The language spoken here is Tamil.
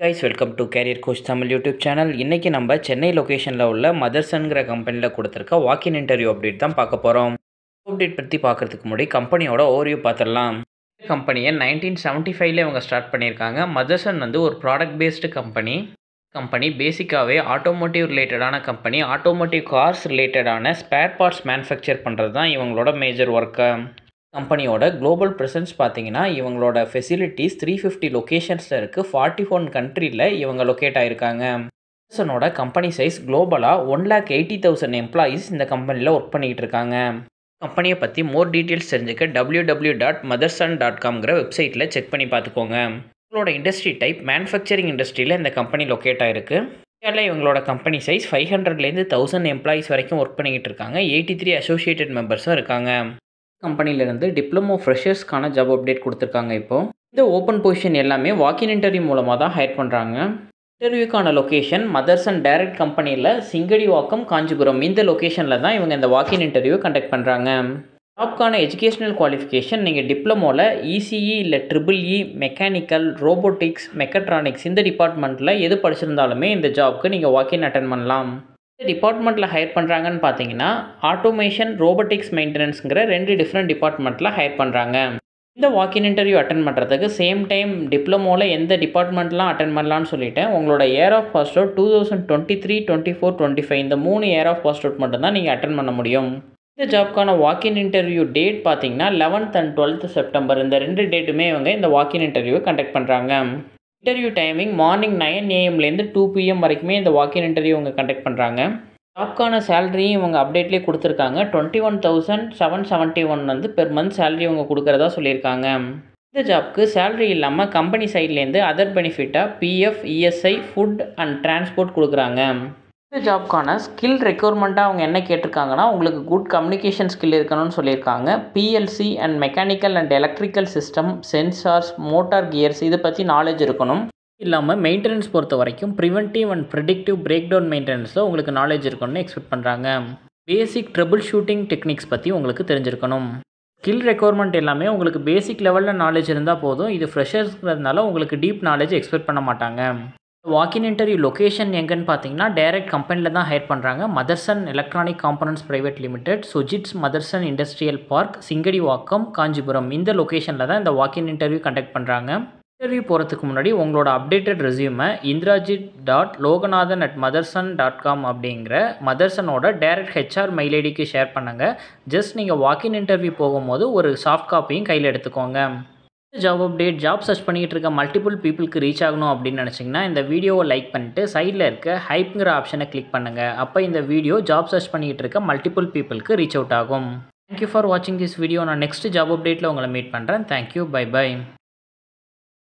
Guys welcome to carrier coach Tamil YouTube channel. இன்றைக்கி நம்ம சென்னை லொக்கேஷனில் உள்ள மதர்சன்கிற கம்பெனியில் கொடுத்துருக்க வாக்கின் இன்டர்வியூ அப்டேட் தான் பார்க்க போகிறோம். அப்டேட் பற்றி பார்க்குறதுக்கு முன்னாடி கம்பெனியோட ஓவர்வியூ பார்த்துடலாம். இந்த கம்பெனியை 1975 இவங்க ஸ்டார்ட் பண்ணியிருக்காங்க. மதர்சன் ஒரு ப்ராடக்ட் பேஸ்டு கம்பெனி பேசிக்காகவே ஆட்டோமோட்டிவ் ரிலேட்டடான கம்பெனி. ஆட்டோமோட்டிவ் கார்ஸ் ரிலேட்டடான ஸ்பேர் பார்ட்ஸ் மேனுஃபேக்சர் பண்ணுறது தான் இவங்களோட மேஜர் ஒர்க்கு. கம்பெனியோட குளோபல் ப்ரெசன்ஸ் பார்த்தீங்கன்னா இவங்களோட ஃபெசிலிட்டிஸ் 350 லொக்கேஷன்ஸில் இருக்குது. 41 கண்ட்ரியில் இவங்க லொக்கேட் ஆகிருக்காங்க. மதர்சனோட கம்பெனி சைஸ் குளோபலாக 1,80,000 எம்ப்ளாயீஸ் இந்த கம்பெனியில் ஒர்க் பண்ணிக்கிட்டு இருக்காங்க. கம்பெனியை பற்றி மோர் டீட்டெயில்ஸ் தெரிஞ்சுக்க www.motherson.com வெப்சைட்டில் செக் பண்ணி பார்த்துக்கோங்க. இவங்களோட இண்டஸ்ட்ரி டைப் மேனுஃபேக்சரிங் இண்டஸ்ட்ரியில் இந்த கம்பெனி லொக்கேட் ஆகிருக்கு. இந்தியாவில் இவங்களோட கம்பெனி சைஸ் 500லேருந்து 1000 எம்ப்ளாயீஸ் வரைக்கும் ஒர்க் பண்ணிக்கிட்டு இருக்காங்க. 83 அசோசியேட்டட் மெம்பர்ஸும் இருக்காங்க. கம்பெனிலேருந்து டிப்ளமோ ஃப்ரெஷர்ஸ்க்கான ஜாப் அப்டேட் கொடுத்துருக்காங்க. இப்போது இந்த ஓப்பன் பொசிஷன் எல்லாமே வாக்கின் இன்டர்வியூ மூலமாக தான் ஹையர் பண்ணுறாங்க. இன்டர்வியூக்கான லொக்கேஷன் மதர்சன் டைரக்ட் கம்பெனியில் சிங்கடிவாக்கம், காஞ்சிபுரம் இந்த லொக்கேஷனில் தான் இவங்க இந்த வாக்கின் இன்டர்வியூ கண்டக்ட் பண்ணுறாங்க. ஜாப்க்கான எஜுகேஷனல் குவாலிஃபிகேஷன் நீங்கள் டிப்ளமோவில் இசிஇ இல்லை EEE, மெக்கானிக்கல், ரோபோட்டிக்ஸ், மெக்கட்ரானிக்ஸ் இந்த டிபார்ட்மெண்ட்டில் எது படிச்சிருந்தாலுமே இந்த ஜாப்க்கு நீங்கள் வாக்கின் அட்டன் பண்ணலாம். இந்த டிபார்ட்மெண்ட்டில் ஹையர் பண்ணுறாங்கன்னு பார்த்தீங்கன்னா ஆட்டோமேஷன், ரோபோட்டிக்ஸ், மெயின்டெனன்ஸுங்கிற 2 டிஃப்ரெண்ட் டிபார்ட்மெண்ட்டில் ஹையர் பண்ணுறாங்க. இந்த வாக்கின் இன்டர்வியூ அட்டன் பண்ணுறதுக்கு சேம் டைம் டிப்ளமோவில் எந்த டிபார்ட்மெண்ட்லாம் அட்டன் பண்ணலான்னு சொல்லிட்டேன். உங்களோட இயர் ஆஃப் பாஸ் அவுட் 2023, 24, 25 இந்த 3 இயர் ஆஃப் பாஸ் அவுட் மட்டும்தான் நீங்கள் அட்டன் பண்ண முடியும். இந்த ஜாப்க்கான வாக்கின் இன்டர்வியூ டேட் பார்த்தீங்கன்னா 11th and 12th செப்டம்பர் இந்த 2 டேட்டுமே இவங்க இந்த வாக்கின் இன்டர்வியூ கண்டக்ட் பண்ணுறாங்க. Interview timing morning 9 AM to 2 PM வரைக்குமே இந்த வாக்கின் இன்டர்வியூ இவங்க கண்டக்ட் பண்ணுறாங்க. ஜாப்க்கான சேலரியும் இவங்க அப்டேட்லேயே கொடுத்துருக்காங்க. 21,771 பெர் மந்த் சேலரி இவங்க கொடுக்குறதா சொல்லியிருக்காங்க. இந்த ஜாப்க்கு சேலரி இல்லாமல் கம்பெனி சைட்லேருந்து அதர் பெனிஃபிட்டாக PF, ESI, food and transport கொடுக்குறாங்க. இந்த ஜாப்க்கான ஸ்கில் ரெக்யர்மெண்ட்டாக அவங்க என்ன கேட்டிருக்காங்கன்னா உங்களுக்கு குட் கம்யூனிகேஷன் ஸ்கில் இருக்கணும்னு சொல்லியிருக்காங்க. PLC and mechanical and electrical system, sensors, motor gears இதை பற்றி நாலேஜ் இருக்கணும். இல்லாமல் மெயின்டெனன்ஸ் பொறுத்த வரைக்கும் preventive and predictive breakdown மெயின்டெனன்ஸில் உங்களுக்கு நாலேஜ் இருக்கணும்னு எக்ஸ்பெக்ட் பண்ணுறாங்க. பேசிக் ட்ரபிள் ஷூட்டிங் டெக்னிக்ஸ் பற்றி உங்களுக்கு தெரிஞ்சிருக்கணும். ஸ்கில் ரெக்யர்மெண்ட் எல்லாமே உங்களுக்கு பேசிக் லெவலில் நாலேஜ் இருந்தால் போதும். இது ஃப்ரெஷர்ஸ்ங்கிறதுனால உங்களுக்கு டீப் நாலேஜ் எக்ஸ்பெக்ட் பண்ண மாட்டாங்க. வாக்கின் இன்டர்வியூ லொக்கேஷன் எங்கன்னு பார்த்தீங்கன்னா டைரக்ட் கம்பெனியில் தான் ஹையர் பண்ணுறாங்க. Motherson electronic components private limited, சுஜிட்ஸ் மதர்சன் இண்டஸ்ட்ரியல் பார்க், சிங்கடிவாக்கம், காஞ்சிபுரம் இந்த லொக்கேஷனில் தான் இந்த வாக்கின் இன்டர்வியூ கண்டக்ட் பண்ணுறாங்க. இன்டர்வியூ போகிறதுக்கு முன்னாடி உங்களோட அப்டேட்டட் ரெஸ்யூமை indrajit.loganathan@motherson.com அப்படிங்கிற மதர்சனோட டைரக்ட் HR மெயில் ஐடிக்கு ஷேர் பண்ணுங்கள். ஜஸ்ட் நீங்கள் வாக்கின் இன்டர்வியூ போகும்போது ஒரு சாஃப்ட் காப்பியும் கையில் எடுத்துக்கோங்க. ஜாப் அப்டேட் ஜாப் சர்ச் பண்ணிக்கிட்டு இருக்க மல்டிபிள் பீப்புளுக்கு ரீச் ஆகணும் அப்படின்னு நினச்சிங்கன்னா இந்த வீடியோவை லைக் பண்ணிட்டு சைடில் இருக்க ஹைப்ங்கிற ஆப்ஷனை கிளிக் பண்ணுங்கள். அப்போ இந்த வீடியோ ஜாப் சர்ச் பண்ணிக்கிட்டு இருக்க மல்டிபிள் பீப்புளுக்கு ரீச் அவுட் ஆகும். தேங்க்யூ ஃபார் வாட்சிங் திஸ் வீடியோ. நான் நெக்ஸ்ட் ஜாப் அப்டேட்டில் உங்களை மீட் பண்ணுறேன். Thank you, bye by.